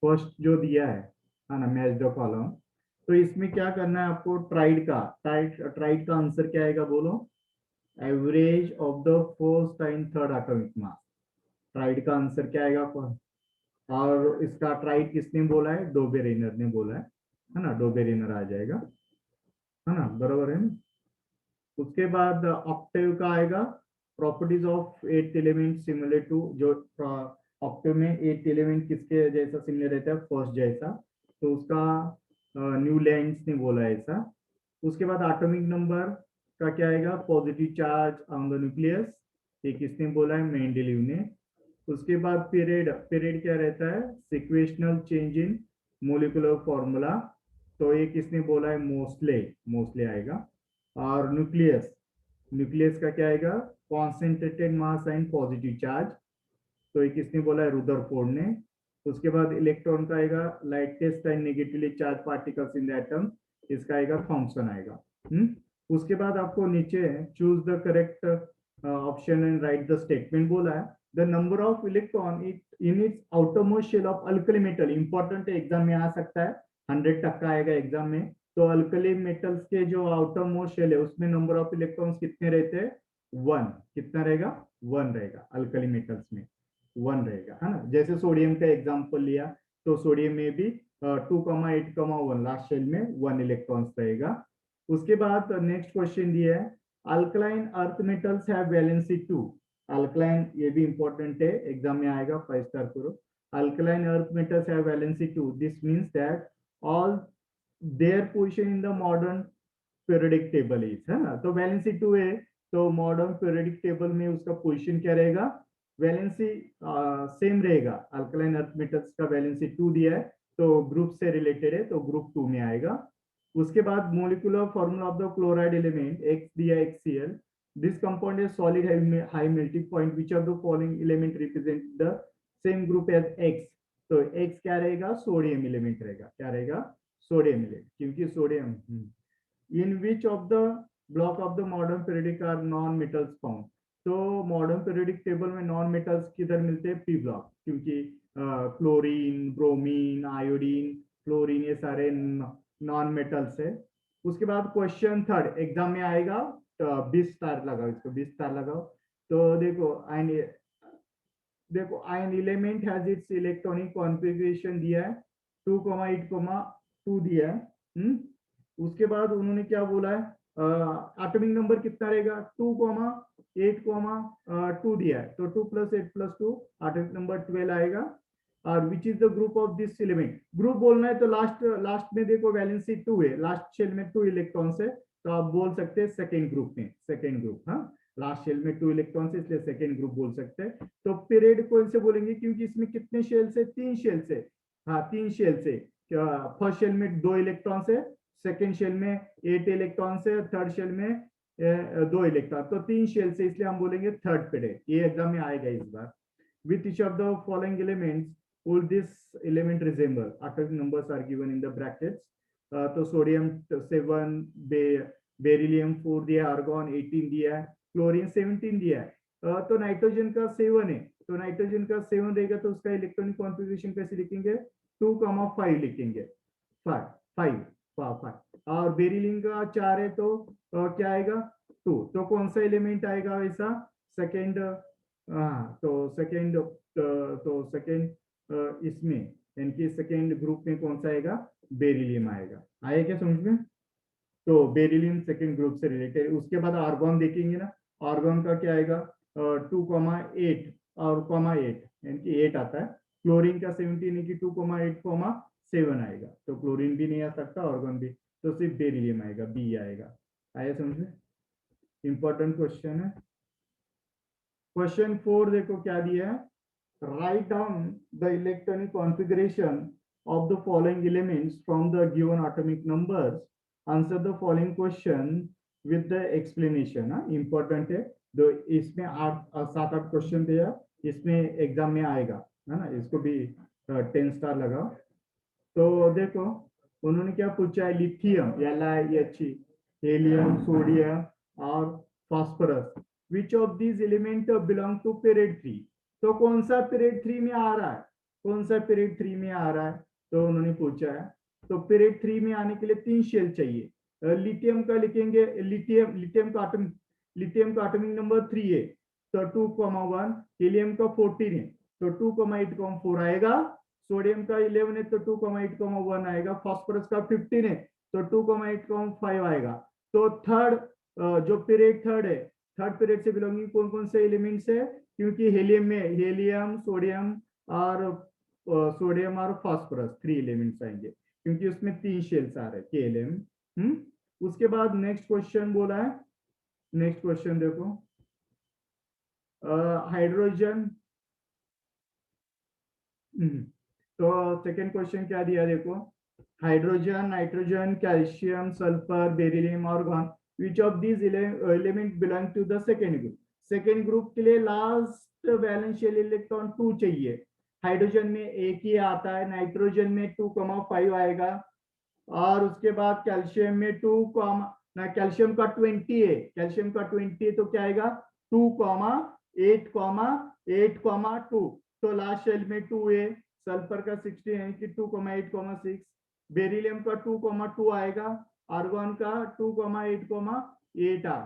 First जो दिया है ना, मैच द कॉलम। तो इसमें क्या करना है आपको, ट्राइड का आंसर क्या आएगा बोलो, average of the first and third atomic mass. Tried का आंसर क्या आएगा, और इसका ट्राइड किसने बोला है, डोबेरेनर ने बोला है ना, डोबेरेनर आ जाएगा, है ना, बराबर है ना। उसके बाद ऑक्टेव का आएगा, properties of eight element similar to, जो ऑक्टेव में एट एलिमेंट किसके जैसा सिमिलर रहता है, फर्स्ट जैसा, तो उसका न्यूलैंड्स ने बोला है ऐसा। उसके बाद एटॉमिक नंबर का क्या आएगा, positive charge on the nucleus, ये किसने बोला है, मेंडेलीव ने। उसके बाद पीरियड, पीरियड क्या रहता है, सिक्वेशनल चेंज इन मोलिकुलर फॉर्मूला, तो ये किसने बोला है, मोस्ले, मोस्ले आएगा। और न्यूक्लियस, न्यूक्लियस का क्या आएगा, concentrated mass and positive charge, तो ये किसने बोला है, रुदरफोर्ड ने। उसके बाद इलेक्ट्रॉन का आएगा, lightest and negatively charge particles in the atom, इसका आएगा थॉम्सन आएगा। उसके बाद आपको नीचे choose the correct option and write the statement बोला है। The number of electron in its outermost shell of alkali metal, important है, एग्जाम में आ सकता है, 100% आएगा एग्जाम में। तो अल्कली मेटल्स के जो आउटर मोस्ट शेल है उसमें नंबर ऑफ इलेक्ट्रॉन्स कितने रहते हैं, वन, कितना रहेगा, वन रहेगा, अल्कली मेटल्स में वन रहेगा, है ना। जैसे सोडियम का एग्जांपल लिया, तो सोडियम में भी 2,8,1 लास्ट शेल में वन इलेक्ट्रॉन्स रहेगा। उसके बाद नेक्स्ट क्वेश्चन दिया है, alkaline earth metals have valency 2। Alkaline, ये भी इंपॉर्टेंट है, एग्जाम में आएगा, 5 स्टार करो। Alkaline earth metals have valency 2, this means that all their position in the modern periodic table is, है ना। तो वैलेंसी 2 है, तो मॉडर्न पीरियोडिक टेबल में उसका पोजीशन क्या रहेगा, वैलेंसी सेम रहेगा। अल्कलाइन अर्थ मेटल्स का वैलेंसी 2 दिया है, तो ग्रुप से रिलेटेड है, तो ग्रुप 2 में आएगा। उसके बाद molecular formula of the chloride element, X दिया, HCl, this compound is solid high melting point, which of the following element represent the same group as X. तो एक्स क्या रहेगा, सोडियम एलिमेंट रहेगा, क्या रहेगा, सोडियम एलिमेंट, क्योंकि sodium. In which of the block of the modern periodic are non metals found. तो modern periodic table में non metals किधर मिलते हैं, पी ब्लॉक, क्योंकि क्लोरीन, ब्रोमीन, आयोडीन, फ्लोरीन, ये सारे नॉन मेटल्स है। उसके बाद क्वेश्चन थर्ड एग्जाम में आएगा, 20 स्टार लगाओ, इसको 20 स्टार लगाओ। तो देखो आयन, देखो ion element has its electronic configuration दिया है, 2,8,2 दिया है। उसके बाद उन्होंने क्या बोला है, एटॉमिक नंबर कितना रहेगा, 2,8,2 दिया है, तो 2 + 8 + 2, एटॉमिक नंबर 12 आएगा। और which is the group of this element, group बोलना है तो लास्ट लास्ट में देखो वैलेंसी 2 है, लास्ट शेल में 2 इलेक्ट्रॉन्स है, तो आप बोल सकते हैं सेकेंड ग्रुप में, सेकेंड ग्रुप, हाँ, लास्ट शेल में 2 इलेक्ट्रॉन्स है, इसलिए सेकेंड ग्रुप बोल सकते हैं। तो पीरियड कौन से बोलेंगे, क्योंकि इसमें कितने शेल से, 3 शेल से, हाँ 3 शेल से। फर्स्ट शेल में 2 इलेक्ट्रॉन्स है, सेकेंड शेल में 8 इलेक्ट्रॉन्स है, थर्ड शेल में 2 इलेक्ट्रॉन, तो 3 शेल से, इसलिए हम बोलेंगे थर्ड पीरियड, ये एग्जाम में आएगा इस बार। With each of the following elements would this element resemble, atomic numbers are given in the brackets। तो सोडियम 7, बेरिलियम 4 दिया, आर्गॉन 18 दिया है, क्लोरीन 17 दिया है। तो नाइट्रोजन का 7 है, तो नाइट्रोजन का 7 रहेगा, तो उसका इलेक्ट्रॉनिक कॉन्फ़िगरेशन कैसे लिखेंगे, 2,5 लिखेंगे, 5 5 5। और बेरिलियम का 4 है, तो क्या आएगा, 2, तो कौन सा एलिमेंट आएगा वैसा, सेकेंड, हाँ, तो सेकेंड, तो सेकेंड इसमें, यानी कि सेकेंड ग्रुप में कौन सा आएगा, बेरिलियम आएगा। आया क्या समझ में, तो बेरिलियम सेकेंड ग्रुप से रिलेटेड। उसके बाद आर्गॉन देखेंगे ना, आर्गॉन का क्या आएगा, 2,8 और 8, यानी कि 8 आता है। क्लोरीन का 17 है कि 2,8,7 आएगा, तो क्लोरीन भी नहीं आ सकता, आर्गॉन भी, तो सिर्फ बेरिलियम आएगा, बी आएगा। आया समझ में, इंपॉर्टेंट क्वेश्चन है। क्वेश्चन 4 देखो क्या दिया है, write down the electronic configuration of the following elements from the given atomic numbers, answer the following question with the explanation। Important है, तो इसमें 7-8 क्वेश्चन दिया, इसमें एग्जाम में आएगा, है ना, इसको भी 10 स्टार लगाओ। तो देखो उन्होंने क्या पूछा है, लिथियम, LiHe, हेलियम, सोडियम और phosphorus, which of these element belong to period 3। तो कौन सा पीरियड 3 में आ रहा है, कौन सा पीरियड 3 में आ रहा है, तो उन्होंने पूछा है। तो पीरियड 3 में आने के लिए 3 शेल चाहिए। लिथियम का लिखेंगे, लिथियम का एटॉमिक नंबर 3 है, तो 2,1। हीलियम का 14 है, तो 2,8,4 आएगा। सोडियम का 11 है, तो 2,8,1 आएगा। फास्फोरस का 15 है, तो 2,8,5 आएगा। तो थर्ड, जो पीरियड थर्ड है, थर्ड पीरियड से बिलोंगिंग कौन कौन से एलिमेंट्स है, क्योंकि हीलियम में हीलियम, सोडियम और फास्फोरस 3 एलिमेंट्स आएंगे, क्योंकि उसमें 3 शेल्स आ रहे हैं KLM। उसके बाद नेक्स्ट क्वेश्चन बोला है, नेक्स्ट क्वेश्चन देखो, हाइड्रोजन। तो सेकेंड क्वेश्चन क्या दिया देखो, hydrogen, nitrogen, calcium, sulphur, beryllium, argon, which of these element belong to the second group. Second group के लिए लास्ट वैलेंस शेल इलेक्ट्रॉन 2 चाहिए। हाइड्रोजन में एक ही आता है, नाइट्रोजन में 2,5 आएगा, और उसके बाद कैल्शियम में 2, कैल्शियम का 20 है, कैल्शियम का 20 है, तो क्या आएगा 2,8,8,2। तो लास्ट शेल में 2 है। सल्फर का 16 है कि 2,8,6। बेरिलियम का 2,2 आएगा, आर्गन का 2,8,8 आ।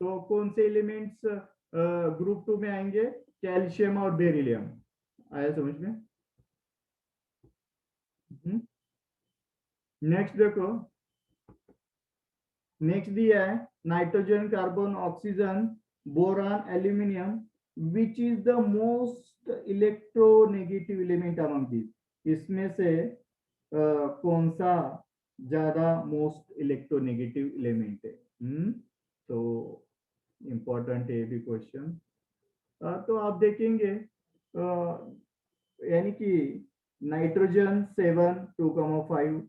तो कौन से एलिमेंट्स ग्रुप 2 में आएंगे, कैल्शियम और बेरिलियम। आया समझ में। नेक्स्ट देखो, नेक्स्ट दिया है nitrogen, carbon, oxygen, boron, aluminium, which is the most electronegative element among these. इसमें से कौन सा ज्यादा मोस्ट इलेक्ट्रोनेगेटिव एलिमेंट है। तो इंपॉर्टेंट है भी क्वेश्चन। तो आप देखेंगे, यानी कि नाइट्रोजन 7, 2,5,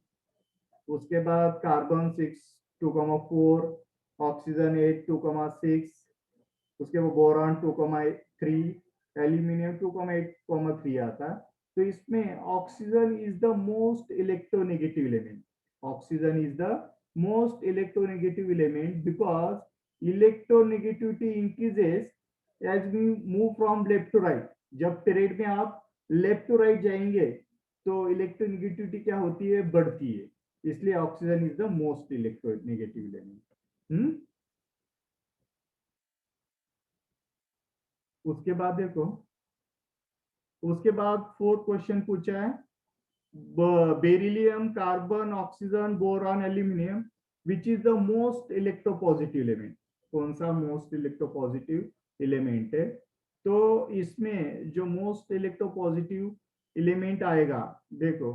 उसके बाद कार्बन 6, 2,4, ऑक्सीजन 8, 2,6, उसके बाद बोरान 2,3, एल्यूमिनियम 2,8,3 आता है। तो इसमें oxygen is the most electronegative element. Oxygen is the most electronegative element because electronegativity increases as we move from left to right. जब पीरियड में आप लेफ्ट टू राइट जाएंगे तो इलेक्ट्रोनेगेटिविटी क्या होती है, बढ़ती है। इसलिए oxygen is the most electronegative element. उसके बाद देखो, उसके बाद फोर्थ क्वेश्चन पूछा है, beryllium, carbon, oxygen, boron, aluminium, which is the most electropositive element. कौन सा मोस्ट इलेक्ट्रोपॉजिटिव एलिमेंट है। तो इसमें जो मोस्ट इलेक्ट्रोपॉजिटिव एलिमेंट आएगा देखो,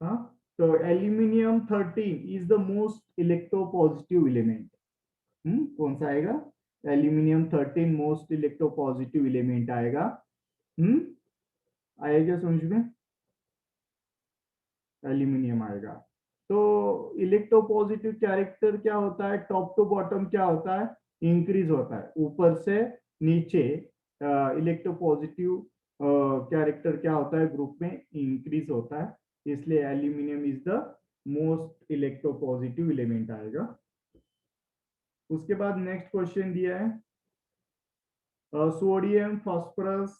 हाँ, तो aluminium 13 is the most electropositive element. कौन सा आएगा, एल्यूमिनियम 13 मोस्ट इलेक्ट्रोपॉजिटिव एलिमेंट आएगा। हम्म आएगा समझ में, एल्यूमिनियम आएगा। तो इलेक्ट्रोपॉजिटिव कैरेक्टर क्या होता है, टॉप टू बॉटम क्या होता है, इंक्रीज होता है, ऊपर से नीचे इलेक्ट्रोपॉजिटिव कैरेक्टर क्या होता है, ग्रुप में इंक्रीज होता है। इसलिए aluminium is the most electropositive element आएगा। उसके बाद नेक्स्ट क्वेश्चन दिया है, sodium, phosphorus,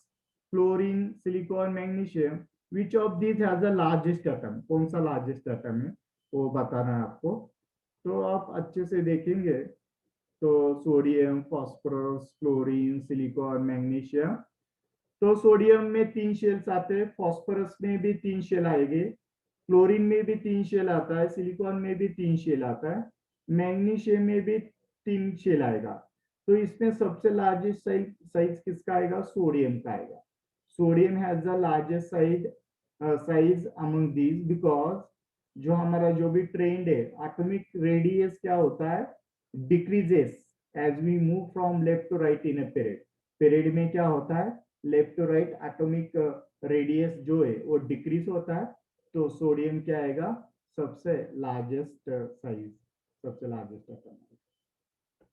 fluorine, silicon, magnesium, which of this has the largest atom. कौन सा लार्जेस्ट एटम है वो बताना है आपको। तो आप अच्छे से देखेंगे, तो sodium, phosphorus, fluorine, silicon, magnesium. तो सोडियम में 3 शेल्स आते हैं, फास्फोरस में भी 3 शेल आएंगे, क्लोरीन में भी 3 शेल आता है, सिलिकॉन में भी 3 शेल आता है, मैग्नीशियम में भी 3 शेल आएगा। तो इसमें सबसे लार्जेस्ट साइज किसका आएगा, सोडियम का आएगा। Sodium has the largest size among these because जो हमारा जो भी ट्रेंड है, एटॉमिक रेडियस क्या होता है, decreases as we move from left to right in a period. Period में क्या होता है, left to right atomic radius जो है वो डिक्रीज होता है। तो सोडियम क्या आएगा, सबसे लार्जेस्ट साइज, सबसे लार्जेस्ट एटम।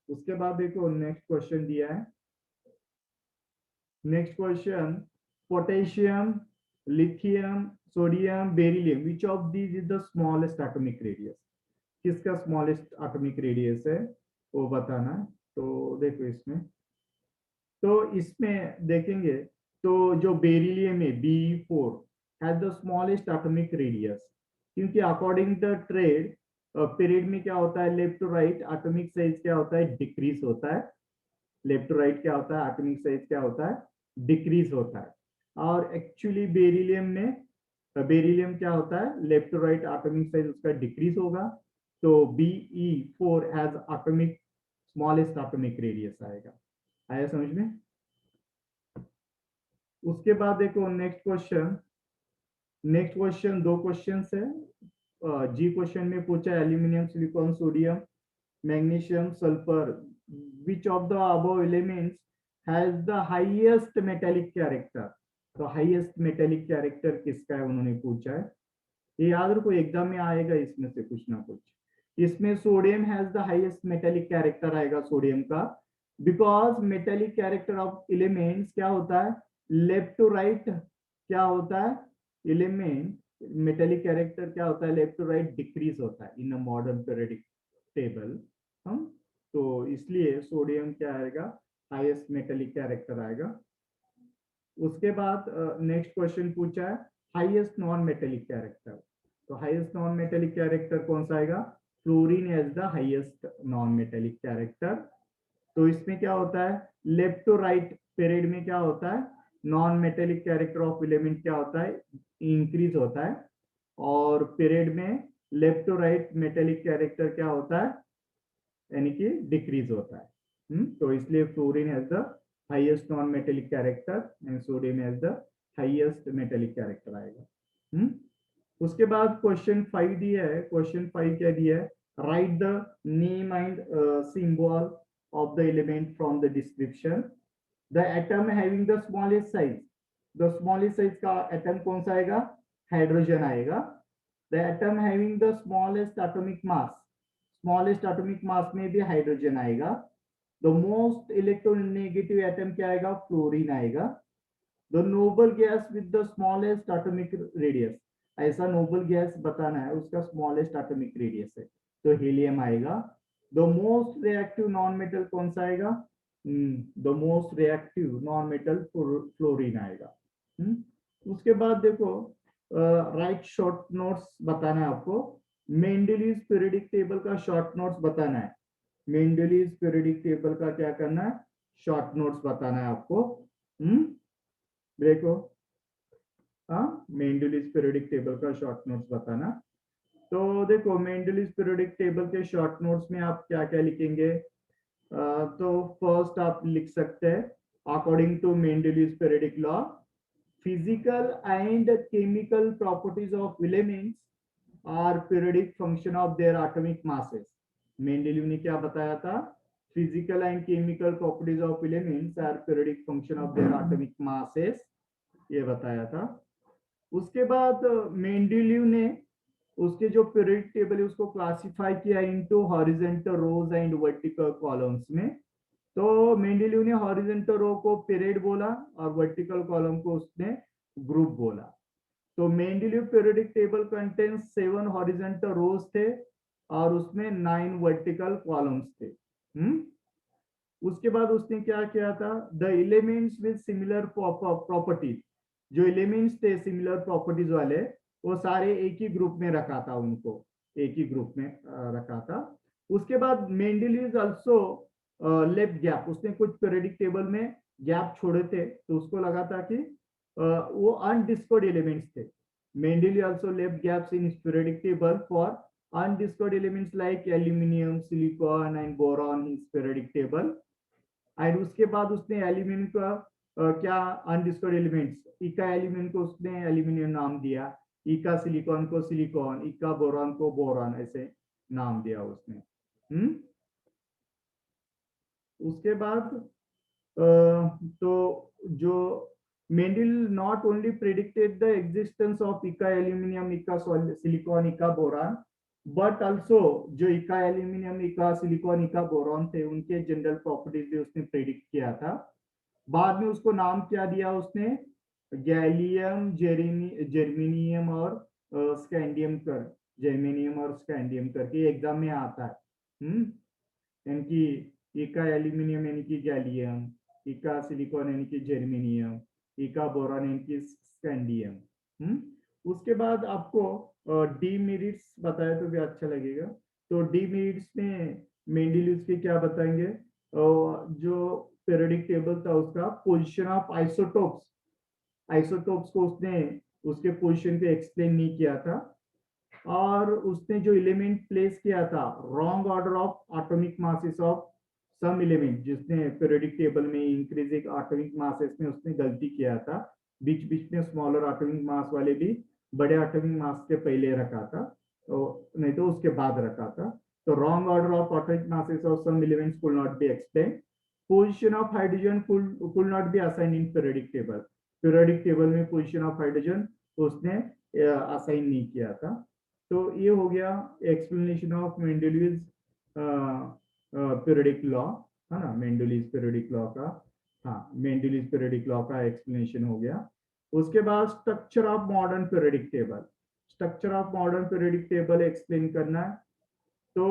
उसके बाद देखो नेक्स्ट क्वेश्चन दिया है, next question, potassium, lithium, sodium, beryllium, which of these is the smallest atomic radius. किसका स्मॉलेस्ट एटॉमिक रेडियस है वो बताना है। तो देखो इसमें, तो इसमें देखेंगे तो जो बेरिलियम है Be4 has the smallest atomic radius, क्योंकि अकॉर्डिंग द ट्रेड पीरियड में क्या होता है, left to right atomic size क्या होता है, डिक्रीज होता है। लेफ्ट टू राइट क्या होता है, एटॉमिक साइज क्या होता है, डिक्रीज होता है। और एक्चुअली बेरिलियम क्या होता है, left to right atomic size उसका डिक्रीज होगा। तो Be4 has atomic smallest atomic radius आएगा। आया समझ में? उसके बाद देखो नेक्स्ट क्वेश्चन दो क्वेश्चन है। जी क्वेश्चन में पूछा aluminium, silicon, sodium, magnesium, sulphur, which of the above elements has the highest metallic character. तो हाईएस्ट मेटेलिक कैरेक्टर किसका है उन्होंने पूछा है। ये याद रखो, एग्जाम में आएगा इसमें से कुछ ना कुछ। इसमें sodium has the highest metallic character आएगा सोडियम का, because metallic character of elements क्या होता है, लेफ्ट टू राइट क्या होता है, एलिमेंट मेटेलिक कैरेक्टर क्या होता है, लेफ्ट टू राइट डिक्रीज होता है इन अ मॉडर्न पीरियोडिक टेबल। हम तो इसलिए सोडियम क्या आएगा, हाईएस्ट मेटेलिक कैरेक्टर आएगा। उसके बाद नेक्स्ट क्वेश्चन पूछा है हाईएस्ट नॉन मेटेलिक कैरेक्टर। तो हाईएस्ट नॉन मेटेलिक कैरेक्टर कौन सा आएगा, fluorine as the highest non metallic character. तो इसमें क्या होता है, लेफ्ट टू राइट पीरियड में क्या होता है, non metallic character of element क्या होता है, इंक्रीज होता है। और पीरियड में left to right metallic character क्या होता है, यानी कि डिक्रीज होता है। तो इसलिए fluorine has the highest non metallic character and sodium has the highest metallic character आएगा। उसके बाद क्वेश्चन 5 दिया है। क्वेश्चन 5 क्या दिया है, right the name and symbol of the element from the description. The atom having the smallest size, the smallest size का atom कौन सा आएगा, हाइड्रोजन आएगा। The atom having the smallest atomic mass, smallest atomic mass में भी hydrogen आएगा। The most electronegative atom क्या आएगा, फ्लोरीन आएगा। The noble gas with the smallest atomic radius, ऐसा नोबल गैस बताना है उसका स्मॉलेस्ट एटॉमिक रेडियस है, तो हीलियम आएगा। The most reactive non metal कौन सा आएगा, the most reactive non metal fluorine आएगा। उसके बाद देखो राइट शॉर्ट नोट्स बताना है आपको। मेंडलीज पीरियडिक टेबल का शॉर्ट नोट्स बताना है। मेंडलीज पीरियडिक टेबल का क्या करना है, शॉर्ट नोट्स बताना है आपको। देखो मेंडलीज पीरियडिक टेबल का शॉर्ट नोट्स बताना। तो देखो मेंडलीज पीरियडिक टेबल के शॉर्ट नोट्स में आप क्या क्या लिखेंगे, तो फर्स्ट आप लिख सकते हैं according to Mendeleev's periodic law, physical and chemical properties of elements are periodic function of their atomic masses. Mendeleev ने क्या बताया था, physical and chemical properties of elements are periodic function of their atomic masses, ये बताया था। उसके बाद Mendeleev ने उसके जो पीरियड टेबल है उसको क्लासिफाई किया into horizontal rows and vertical columns में। तो मेंडलीव ने हॉरिजॉन्टल रो को पीरियड बोला और वर्टिकल कॉलम को उसने ग्रुप बोला। तो Mendeleev periodic table contains 7 horizontal rows थे और उसमें 9 वर्टिकल कॉलम्स थे। उसके बाद उसने क्या किया था, the elements with similar properties, जो एलिमेंट्स थे सिमिलर प्रॉपर्टीज वाले वो सारे एक ही ग्रुप में रखा था, उनको एक ही ग्रुप में रखा था। उसके बाद मेंडलीव आल्सो लेफ्ट गैप, उसने कुछ पीरियडिक टेबल में गैप छोड़े थे तो उसको लगा था कि वो अनडिस्कवर्ड एलिमेंट्स थे। Mendeleev also left gaps in periodic table for undiscovered elements like aluminium, silicon and boron in periodic table. And उसके बाद उसने एल्यूमिनियम का क्या अनडिस्कवर्ड एलिमेंट्स, इका एलिमेंट को उसने एल्यूमिनियम नाम दिया, इका सिलिकॉन को सिलिकॉन, इका बोरॉन को बोरॉन, ऐसे नाम दिया उसने। उसके बाद तो जो Mendel not only predicted the existence of इका एल्यूमिनियम, इका सिलिकॉन, इका बोरॉन, बट ऑल्सो जो इका एल्यूमिनियम, इका सिलिकॉन, इका बोरॉन थे उनके जनरल प्रॉपर्टीज भी उसने प्रेडिक्ट किया था। बाद में उसको नाम क्या दिया उसने, गैलियम, जर्मेनियम और स्कैंडियम कर, जर्मेनियम और स्कैंडियम करके एग्जाम में आता है। यानी कि इका एल्यूमिनियम यानी कि गैलियम, इका सिलिकॉन यानी कि जर्मेनियम, इका बोरान इनकी स्कैंडियम। उसके बाद आपको डीमेरिट्स बताया तो भी अच्छा लगेगा। तो डीमेरिट्स में मेंडेलिव्स के क्या बताएंगे, जो पीरियोडिक टेबल था उसका पोजीशन ऑफ आइसोटोप्स, आइसोटोप्स को उसने उसके पोजीशन पे एक्सप्लेन नहीं किया था। और उसने जो एलिमेंट प्लेस किया था wrong order of atomic masses of some element, जिसने पीरियोडिक टेबल में इंक्रीजिंग एटॉमिक मासेस में उसने गलती किया था, बीच बीच में स्मॉलर एटॉमिक मास वाले भी बड़े एटॉमिक मास के पहले रखा था, तो नहीं तो उसके बाद रखा था। तो wrong order of atomic masses of some elements could not be explain. Position of hydrogen could not be assign in periodic table, periodic table में पोजीशन ऑफ हाइड्रोजन उसने असाइन नहीं किया था। तो ये हो गया explanation of Mendeleev's periodic law, है ना, मेंडेलिव्स पीरियोडिक लॉ का। हाँ, मेंडेलिव्स पीरियोडिक लॉ का एक्सप्लेनेशन हो गया। उसके बाद structure of modern periodic table, structure of modern periodic table explain करना है। तो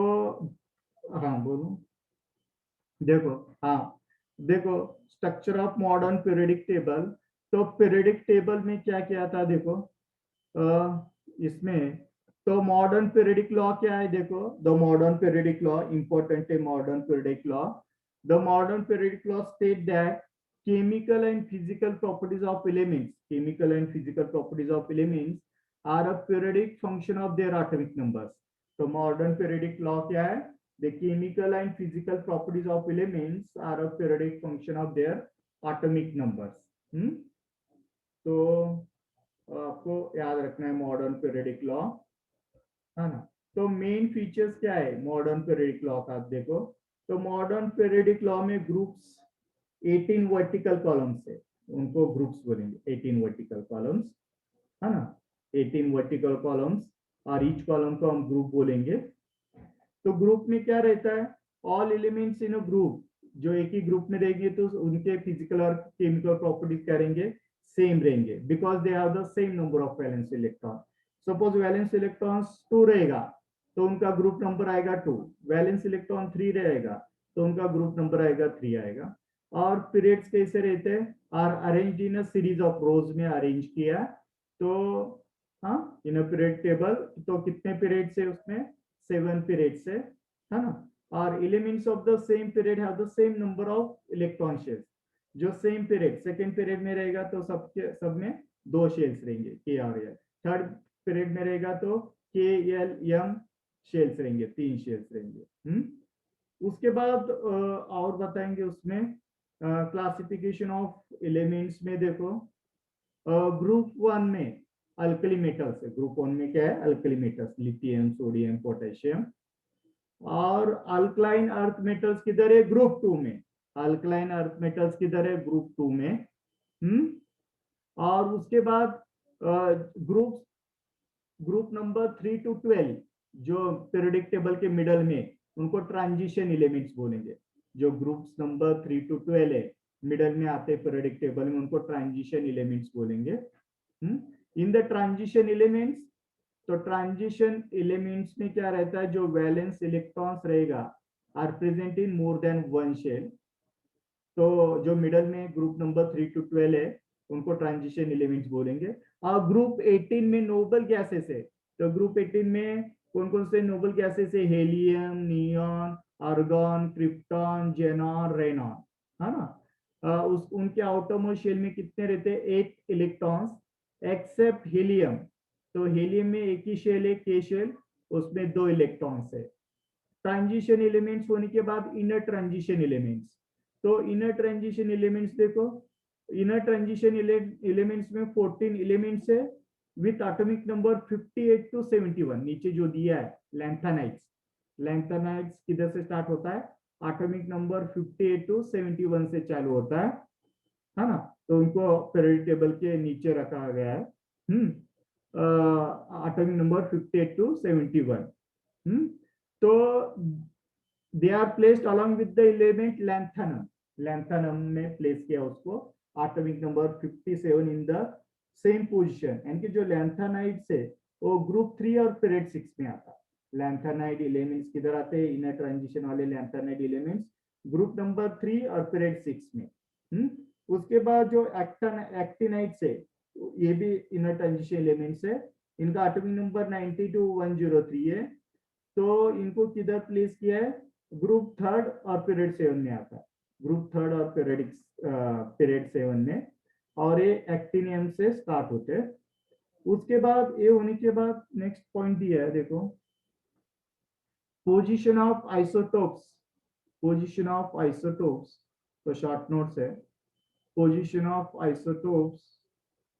हाँ बोलो, देखो, हाँ देखो, structure of modern periodic table, तो पीरियोडिक टेबल में क्या किया था देखो, इसमें तो मॉडर्न पीरियोडिक लॉ क्या है देखो, the modern periodic law important है, modern periodic law, the modern periodic law state that chemical and physical properties of elements, chemical and physical properties of elements are a periodic function of their atomic numbers। तो modern periodic law क्या है, the chemical and physical properties of elements are a periodic function of their atomic numbers। तो आपको याद रखना है modern periodic law, है ना। तो मेन फीचर्स क्या है मॉडर्न पीरियोडिक लॉ का, देखो, तो मॉडर्न पीरियोडिक लॉ में ग्रुप्स 18 वर्टिकल कॉलम्स है, उनको ग्रुप्स बोलेंगे 18 वर्टिकल कॉलम्स, है ना, 18 वर्टिकल कॉलम्स, और ईच कॉलम को हम ग्रुप बोलेंगे। तो ग्रुप में क्या रहता है, all elements in a group, जो एक ही ग्रुप में रहेंगे तो उनके फिजिकल और केमिकल प्रॉपर्टीज करेंगे सेम रहेंगे, because they have the same number of valence electron. Suppose valence electrons 2 रहेगा तो उनका ग्रुप नंबर आएगा 2, वैलेंस इलेक्ट्रॉन 3 रहेगा तो उनका ग्रुप नंबर आएगा 3 आएगा। और पीरियड्स कैसे रहते हैं, are arranged in a series of rows में अरेंज किया। तो हाँ, इन अ पीरियड टेबल, तो कितने पीरियड्स है उसमें, 7 पीरियड्स है ना। और elements of the same period have the same number of electron shells, जो सेम पीरियड सेकेंड पीरियड में रहेगा तो सबके सब में 2 शेल्स रहेंगे के और एल, थर्ड पीरियड में रहेगा तो के एल एम शेल्स रहेंगे, 3 शेल्स रहेंगे। उसके बाद और बताएंगे उसमें क्लासिफिकेशन ऑफ एलिमेंट्स में, देखो ग्रुप 1 में अल्कली मेटल्स है, ग्रुप 1 में क्या है, alkali metals, lithium sodium potassium. और अल्कलाइन अर्थ मेटल्स किधर है, ग्रुप 2 में, अल्कलाइन अर्थ मेटल्स किधर है, ग्रुप 2 में। और उसके बाद ग्रुप ग्रुप नंबर 3 to 12 जो पीरियोडिक टेबल के मिडल में, उनको ट्रांजिशन एलिमेंट्स बोलेंगे। जो ग्रुप्स नंबर 3 to 12 है, मिडल में आते हैं पीरियोडिक टेबल में, उनको ट्रांजिशन एलिमेंट्स बोलेंगे। इन द ट्रांजिशन एलिमेंट्स, तो ट्रांजिशन एलिमेंट्स में क्या रहता है, जो वैलेंस इलेक्ट्रॉन्स रहेगा are present in more than 1 shell. तो जो मिडल में ग्रुप नंबर 3 to 12 है उनको ट्रांजिशन एलिमेंट्स बोलेंगे। और ग्रुप 18 में नोबल गैसेस है, तो ग्रुप 18 में कौन कौन से नोबल गैसेस है, helium, neon, argon, krypton, xenon, radon, है ना। उस उनके आउटरमोस्ट शेल में कितने रहते हैं, 8 इलेक्ट्रॉन्स, एक्सेप्ट हीलियम। तो हीलियम में एक ही शेल है, के शेल, उसमें 2 इलेक्ट्रॉन्स है। ट्रांजिशन एलिमेंट्स होने के बाद इनर ट्रांजिशन एलिमेंट्स, तो इनर ट्रांजिशन एलिमेंट्स देखो, इनर ट्रांजिशन एलिमेंट्स में 14 एलिमेंट्स है विथ एटॉमिक नंबर 58 to 71। नीचे जो दिया है लैंथेनाइड्स, लैंथेनाइड्स किधर से स्टार्ट होता है, एटॉमिक नंबर 58 to 71 से चालू होता है ना। तो उनको पीरियोडिक टेबल के नीचे रखा गया है, एटॉमिक नंबर 58 to 71। तो they are placed along with the element lanthanum, lanthanum में प्लेस किया उसको, atomic number 57 in the same position. यानी कि जो लैंथेनाइड्स है वो ग्रुप 3 और पीरियड 6 में आता है। लैंथेनाइड एलिमेंट्स किधर आते हैं, इनर ट्रांजिशन वाले लैंथेनाइड एलिमेंट्स ग्रुप नंबर 3 और पीरियड 6 में। उसके बाद जो एक्टिनाइट से, ये भी इनर ट्रांजिशन एलिमेंट्स है, इनका एटॉमिक नंबर 92 103 है। तो इनको किधर प्लेस किया है, ग्रुप थर्ड और पीरियड 7 में आता है, ग्रुप थर्ड और पीरियड 7 में, और ये एक्टिनियम से स्टार्ट होते हैं। उसके बाद ये होने के बाद नेक्स्ट पॉइंट दिया है, देखो position of isotopes, position of isotopes, तो शॉर्ट नोट्स है, position of isotopes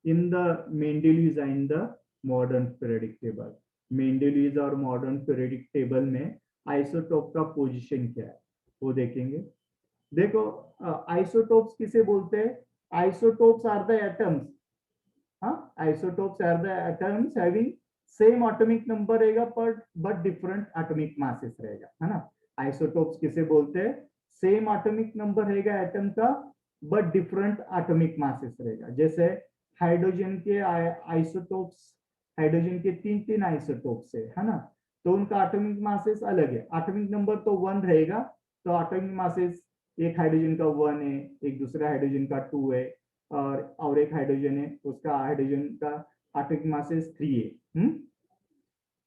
in the Mendeleev and the modern periodic table। Mendeleev और modern periodic table में आइसोटोप का पोजीशन क्या है वो देखेंगे। देखो आइसोटोप्स किसे बोलते हैं, आइसोटोप्स आर द एटम्स, हाँ isotopes are the atoms having same atomic number रहेगा बट डिफरेंट एटॉमिक मासेस रहेगा, है ना। आइसोटोप्स किसे बोलते हैं, सेम एटॉमिक नंबर रहेगा एटम का बट डिफरेंट एटॉमिक मासेस रहेगा। जैसे हाइड्रोजन के आइसोटोप्स, हाइड्रोजन के 3 आइसोटोप्स है ना, तो उनका एटॉमिक मासेस अलग है, एटॉमिक नंबर तो 1 रहेगा, तो एटॉमिक मासेस एक हाइड्रोजन का 1 है, एक दूसरा हाइड्रोजन का 2 है, और एक हाइड्रोजन है, उसका हाइड्रोजन का एटॉमिक मासेस 3 है।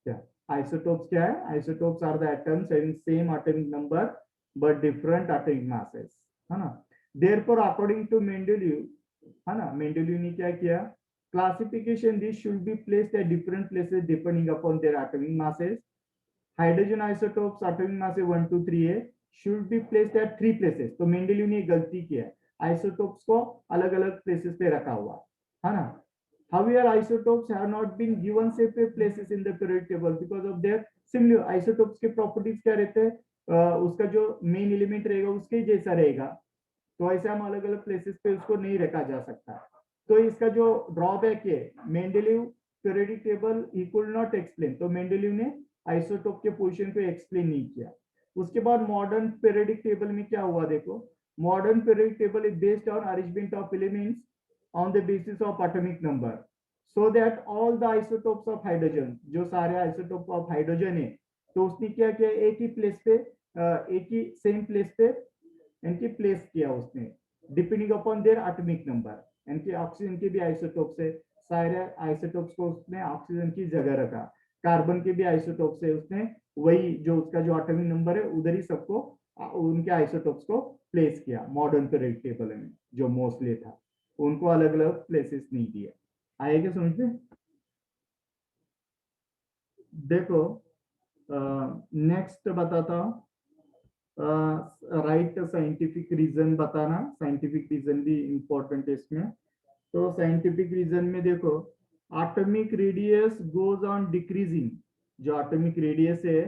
क्या आइसोटोप्स क्या है, isotopes are the atoms having same atomic number but different atomic masses, है ना। देयरफॉर अकॉर्डिंग टू मेंडेलीव, है ना, मेंडेलीव ने क्या किया, classification this should be placed at different places depending upon their atomic masses. Hydrogen isotopes atomic mass 1 2 3 है, should be placed at 3 places. तो Mendeleev ने गलती किया है, आइसोटोप्स को अलग अलग प्लेसेस पे रखा हुआ है ना। However, isotopes have not been given separate places in the periodic table because of their similar। isotopes के properties क्या रहते हैं, उसका जो मेन एलिमेंट रहेगा उसके जैसा रहेगा, तो ऐसे हम अलग अलग प्लेसेस पे उसको नहीं रखा जा सकता। तो इसका जो ड्रॉबैक है, Mendeleev periodic table he could not explain, तो मेंडेलीव ने आइसोटोप के पोजीशन को एक्सप्लेन नहीं किया। उसके बाद मॉडर्न पीरियोडिक टेबल में क्या हुआ, देखो modern periodic table is based on arrangement of elements on the basis of atomic number, so that all the isotopes of hydrogen, जो सारे आइसोटोप ऑफ हाइड्रोजन है, तो उसने क्या किया, एक ही प्लेस पे, एक ही सेम प्लेस पे इनकी प्लेस किया उसने, depending upon their atomic number. इनकी ऑक्सीजन के भी आइसोटोप से, सारे आइसोटोप्स को उसने ऑक्सीजन की जगह रखा, कार्बन के भी आइसोटोप से उसने वही जो उसका जो एटॉमिक नंबर है उधर ही सबको उनके आइसोटोप्स को प्लेस किया। मॉडर्न पीरियोडिक टेबल में जो मोस्टली था, उनको अलग अलग प्लेसेस नहीं दिया। आएगा समझ में। देखो नेक्स्ट बताता हूँ, राइट साइंटिफिक रीजन बताना, साइंटिफिक रीजन भी इंपॉर्टेंट है इसमें। तो साइंटिफिक रीजन में देखो, atomic radius goes on decreasing, जो एटॉमिक रेडियस है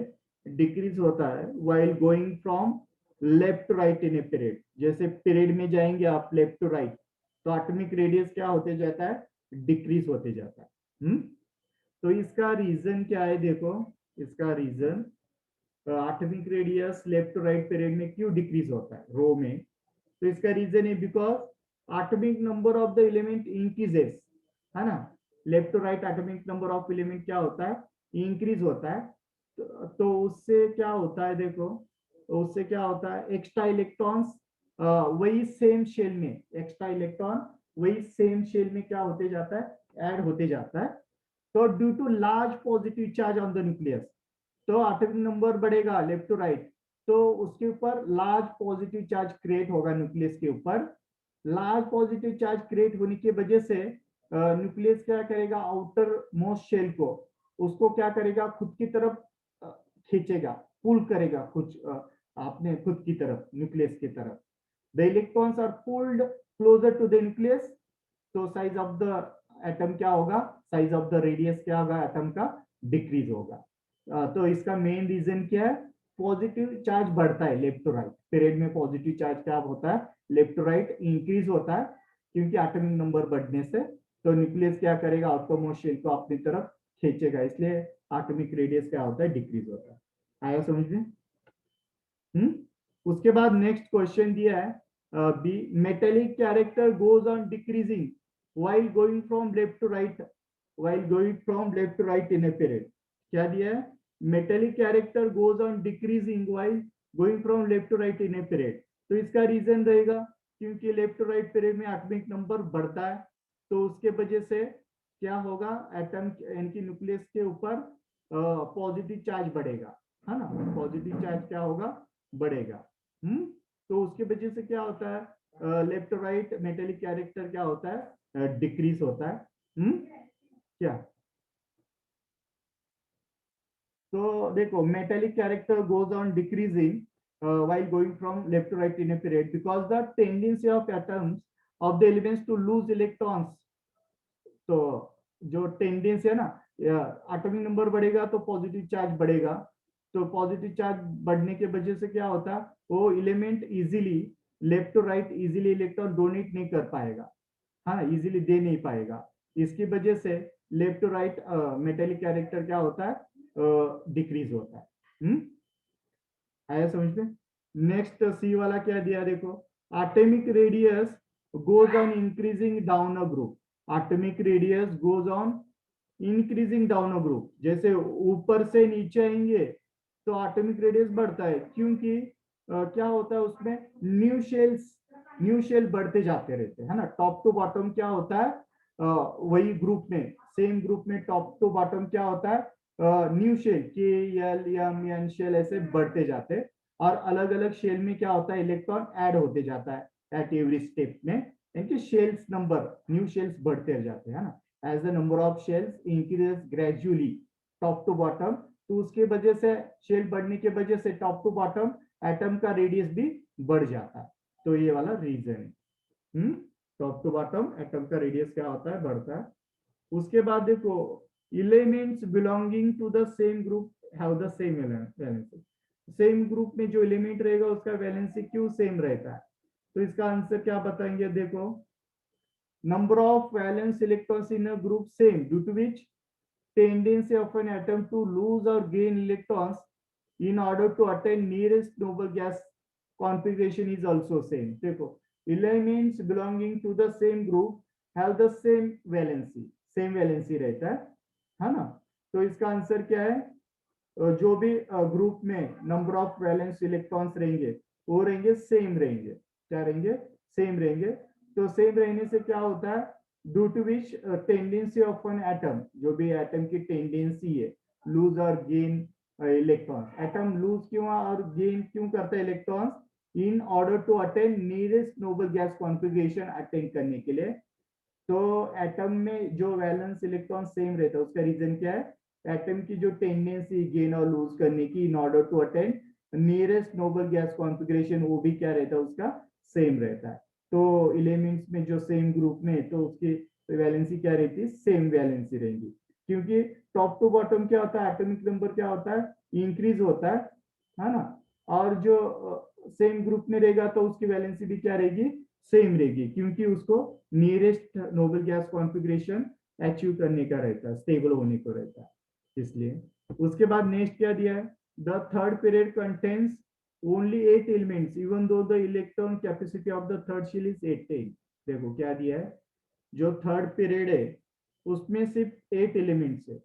डिक्रीज होता है while going from left to right in a period. जैसे पीरियड में जाएंगे आप लेफ्ट टू राइट, तो एटॉमिक रेडियस क्या होते जाता है, डिक्रीज होते जाता है। तो इसका रीजन क्या है, देखो इसका reason, atomic radius left to right period में क्यों डिक्रीज होता है रो में, तो इसका रीजन है because atomic number of the element increases, है ना। Left to right atomic number of element क्या होता है, इंक्रीज होता है। तो उससे क्या होता है, देखो तो उससे क्या होता है, एक्स्ट्रा इलेक्ट्रॉन्स वही सेम शेल में, एक्स्ट्रा इलेक्ट्रॉन वही सेम शेल में क्या होते जाता है, ऐड होते जाता है। तो due to large positive charge on the nucleus, तो एटॉमिक नंबर बढ़ेगा लेफ्ट टू राइट, तो उसके ऊपर लार्ज पॉजिटिव चार्ज क्रिएट होगा न्यूक्लियस के ऊपर। लार्ज पॉजिटिव चार्ज क्रिएट होने की वजह से न्यूक्लियस क्या करेगा, आउटर मोस्ट शेल को, उसको क्या करेगा, खुद की तरफ खींचेगा, पुल करेगा खुद, आपने खुद की तरफ, न्यूक्लियस की तरफ। The electrons are pulled closer to the nucleus, तो साइज ऑफ द एटम क्या होगा, साइज ऑफ द रेडियस क्या होगा एटम का, डिक्रीज होगा। तो इसका मेन रीजन क्या है, पॉजिटिव चार्ज बढ़ता है लेफ्ट टू राइट पीरियड में, पॉजिटिव चार्ज क्या होता है, लेफ्ट टू राइट इंक्रीज होता है, क्योंकि एटॉमिक नंबर बढ़ने से तो न्यूक्लियस क्या करेगा, आउटरमोस्ट शेल को अपनी तरफ खींचेगा, इसलिए एटॉमिक रेडियस क्या होता है, डिक्रीज होता है। आया समझ में। उसके बाद नेक्स्ट क्वेश्चन दिया है B, metallic character goes on decreasing while going from left to right, while going from left to right in a period। क्या दिया है, metallic character goes on decreasing while going from left to right in a period। तो इसका reason रहेगा, क्योंकि left to right period में atomic number बढ़ता है, तो उसके वजह से क्या होगा, एटम यानी न्यूक्लियस के ऊपर पॉजिटिव चार्ज बढ़ेगा, है ना, पॉजिटिव चार्ज क्या होगा, बढ़ेगा। तो उसके वजह से क्या होता है, लेफ्ट राइट मेटेलिक कैरेक्टर क्या होता है, डिक्रीज होता है। क्या, तो देखो metallic character goes on decreasing while going from left to right in a period because the tendency of atoms of the elements to lose electrons, तो जो टेंडेंसी है ना, एटॉमिक नंबर बढ़ेगा तो पॉजिटिव चार्ज बढ़ेगा, तो पॉजिटिव चार्ज बढ़ने के वजह से क्या होता है, वो element easily left to right easily electron donate नहीं कर पाएगा, हाँ, इजीली दे नहीं पाएगा। इसकी वजह से left to right metallic character क्या होता है, डिक्रीज होता है। आया समझ में। नेक्स्ट सी वाला क्या दिया देखो, atomic radius goes on increasing down a group, atomic radius goes on increasing down a group, जैसे ऊपर से नीचे आएंगे तो एटॉमिक रेडियस बढ़ता है, क्योंकि क्या होता है उसमें न्यू शेल बढ़ते जाते रहते हैं, है ना, टॉप टू बॉटम क्या होता है, वही ग्रुप में, सेम ग्रुप में टॉप टू बॉटम क्या होता है, न्यू शेल के एल एम एन शेल ऐसे बढ़ते जाते हैं, और अलग अलग शेल में क्या होता है, इलेक्ट्रॉन ऐड होते जाता है एट एवरी स्टेप में, इनके शेल्स नंबर न्यू शेल्स बढ़ते जाते हैं ना, as the number of shells increase gradually top to bottom, तो उसके वजह से शेल बढ़ने के वजह से टॉप टू बॉटम एटम का रेडियस भी बढ़ जाता है, तो ये वाला रीजन है। टॉप टू बॉटम एटम का रेडियस क्या होता है, बढ़ता है। उसके बाद देखो, elements belonging to the same group have the same valency, same group में जो एलिमेंट रहेगा उसका वैलेंसी क्यों सेम रहता है, तो इसका आंसर क्या बताएंगे देखो, number of valence electrons in a group same, due to which tendency of an atom to lose or gain electrons in order to attain nearest noble gas configuration is also same। देखो elements belonging to the same group have the same valency रहता है ना, तो इसका answer क्या है, जो भी ग्रुप में नंबर ऑफ वैलेंस इलेक्ट्रॉन्स रहेंगे वो रहेंगे सेम रहेंगे, क्या रहेंगे, सेम रहेंगे, तो सेम रहने से क्या होता है, due to which tendency of an atom, जो भी एटम की टेंडेंसी है लूज और गेन इलेक्ट्रॉन्स, एटम लूज क्यों और गेन क्यों करता है electrons, in order to attain nearest noble gas configuration attain करने के लिए, तो एटम में जो वैलेंस इलेक्ट्रॉन सेम रहता है उसका रीजन क्या है, एटम की जो टेंडेंसी गेन और लूज करने की in order to attain nearest noble gas configuration, वो भी क्या रहता है उसका सेम रहता है, तो एलिमेंट्स में जो सेम ग्रुप में तो उसकी वैलेंसी क्या रहती है, सेम वैलेंसी रहेगी, क्योंकि टॉप टू बॉटम क्या होता है, एटॉमिक नंबर क्या होता है, इंक्रीज होता है ना, और जो सेम ग्रुप में रहेगा तो उसकी वैलेंसी भी क्या रहेगी, सेम रहेगी, क्योंकि उसको nearest noble gas configuration achieve करने का रहता है, स्टेबल होने को रहता है, इसलिए। उसके बाद नेक्स्ट क्या दिया है, the third period contains only 8 elements even though the electron capacity of the third shell is 18। देखो क्या दिया है, जो थर्ड पीरियड है उसमें सिर्फ 8 एलिमेंट्स है,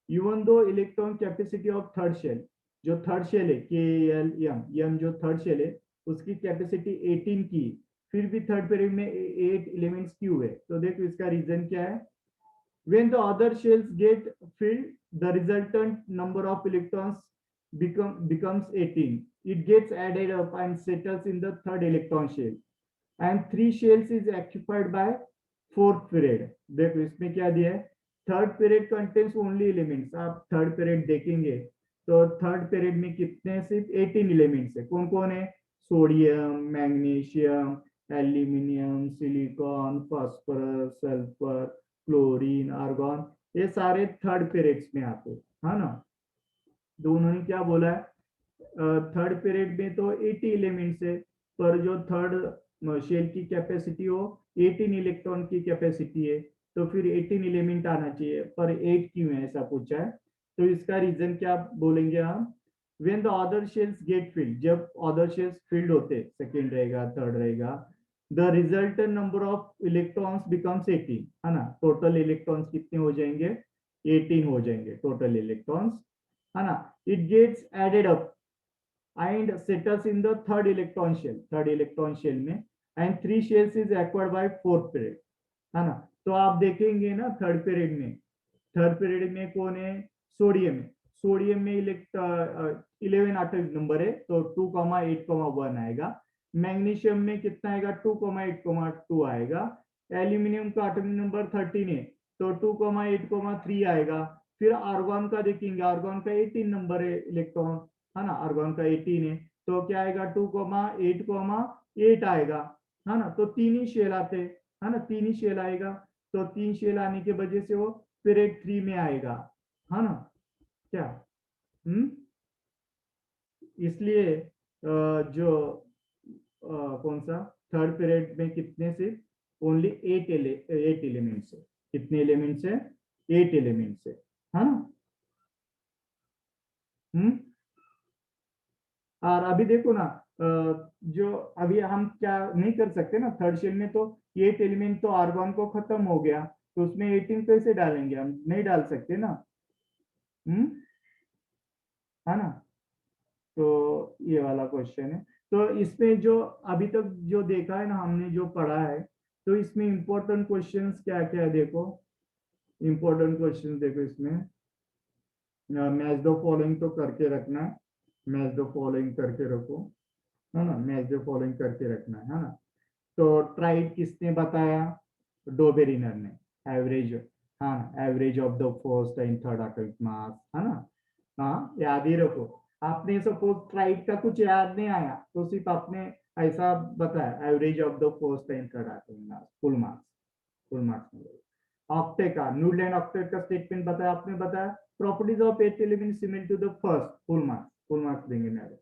even though electron capacity of third shell, जो थर्ड शेल है के एल एम जो थर्ड शेल है उसकी कैपेसिटी 18 की, फिर भी थर्ड पीरियड में 8 एलिमेंट्स क्यों है, तो देखो इसका रीजन क्या है, when the other shells get filled the resultant number of electrons becomes 18, it gets added up and settles in the third electron shell and 3 shells is occupied by fourth period। देखो इसमें क्या दिया है, third period contains only elements, आप third period देखेंगे तो third period में कितने, सिर्फ 18 एलिमेंट्स है, कौन कौन है, sodium, magnesium, aluminium, silicon, phosphorus, sulphur, chlorine, argon, ये सारे थर्ड पीरियड्स में आते हैं ना, तो उन्होंने क्या बोला है, थर्ड पीरियड में तो 80 एलिमेंट्स है, पर जो थर्ड शेल की कैपेसिटी हो 18 इलेक्ट्रॉन की कैपेसिटी है, तो फिर 18 एलिमेंट आना चाहिए, पर 8 क्यों है ऐसा पूछा है, तो इसका रीजन क्या बोलेंगे हम, when the other shells get filled, जब other shells filled होते, सेकेंड रहेगा थर्ड रहेगा, the resultant number of electrons becomes 18, है ना, टोटल इलेक्ट्रॉन्स कितने हो जाएंगे, 18 हो जाएंगे टोटल इलेक्ट्रॉन्स, है ना, it gets added up and settles in the third electron shell, third electron shell में, and 3 shells is acquired by 4th period, है ना। तो आप देखेंगे ना थर्ड पीरियड में कौन है, सोडियम है। सोडियम में 11 एटॉमिक नंबर है, तो 2,8,1 आएगा। मैग्नीशियम में कितना आएगा, 2,8,2 आएगा। एल्यूमिनियम का एटॉमिक नंबर 13 है, तो 2,8,3 आएगा। फिर आर्गॉन का देखेंगे, आर्गॉन का 18 नंबर है इलेक्ट्रॉन, है ना, आर्गॉन का 18 है, तो क्या आएगा 2,8,8 आएगा, है ना। तो 3 ही शेल आते, है ना, 3 ही शेल आएगा। तो 3 शेल आने की वजह से वो पीरियड 3 में आएगा, है ना। क्या, हम्म, इसलिए जो कौन सा थर्ड पीरियड में कितने से, ओनली 8 एलिमेंट्स है। कितने एलिमेंट्स है, 8 एलिमेंट्स है ना। हम्म। और अभी देखो ना, जो अभी हम क्या नहीं कर सकते ना, थर्ड शेल में तो 8 एलिमेंट, तो आर्गॉन को खत्म हो गया, तो उसमें 18 कैसे डालेंगे, हम नहीं डाल सकते ना। हम्म, है ना। तो ये वाला क्वेश्चन है। तो इसमें जो अभी तक जो देखा है ना हमने, जो पढ़ा है, तो इसमें इंपॉर्टेंट क्वेश्चंस क्या क्या है देखो। इंपॉर्टेंट क्वेश्चन देखो इसमें, मैच द फॉलोइंग तो करके रखना है, मैच द फॉलोइंग करके रखो, है ना, मैच द फॉलोइंग करके रखना है ना। तो ट्राइड किसने बताया, डोबेरिनर ने। एवरेज, हाँ, average of the first and third atomic मास, है ना। हाँ, याद ही रखो। आपने सपोज ट्राइड का कुछ याद नहीं आया, तो सिर्फ आपने ऐसा बताया, average of the first and third atomic mass, full marks, full marks मिलेगा। ऑक्टेट का, न्यूलैंड ऑक्टेट का स्टेटमेंट बताया, आपने बताया properties of eight element similar to the first, full marks, full marks देंगे मेरे,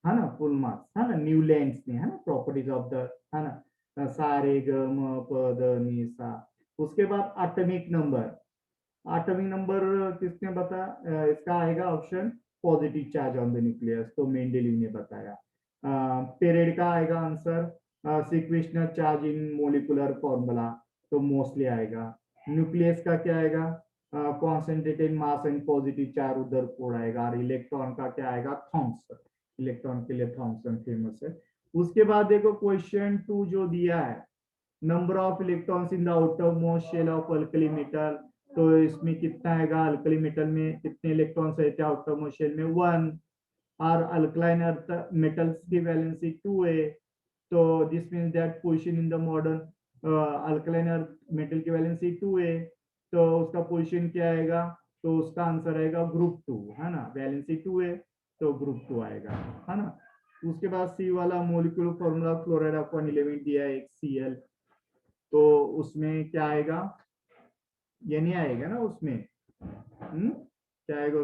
है ना, फुल मार्क्स, है ना। न्यूलैंड्स ने, है ना, प्रॉपर्टीज ऑफ द, है ना, सा रे ग म प द नि सा। उसके बाद एटॉमिक नंबर, एटॉमिक नंबर किसने बताया, इसका आएगा option positive charge on the nucleus, तो मेंडेलिव ने बताया। पीरियड का आएगा answer sequential charge in molecular formula, तो मोस्टली आएगा। न्यूक्लियस का क्या आएगा, concentrated mass and positive charge उधर कोड आएगा। और इलेक्ट्रॉन का क्या आएगा, थॉम्सन, इलेक्ट्रॉन के लिए थॉम्सन फेमस है। उसके बाद देखो क्वेश्चन 2 जो दिया है, number of electrons in the outer most shell of alkali metal, तो इसमें कितना आएगा, अल्कली मेटल में कितने इलेक्ट्रॉन्स रहते हैं आउटर मोस्ट शेल में, 1। और अल्कलाइन अर्थ मेटल्स की वैलेंसी 2 है, तो this means that position in the modern alkaline earth metal की वैलेंसी 2 है, तो उसका पोजीशन क्या आएगा, तो उसका आंसर आएगा ग्रुप 2, है ना, वैलेंसी 2 है, तो ग्रुप 2 आएगा, है ना। उसके बाद सी वाला मोलिकुलर फॉर्मूला क्लोराइड ऑफ 111 दिया है, एक Cl, तो उसमें क्या आएगा, ये नहीं आएगा ना उसमें, क्या आएगा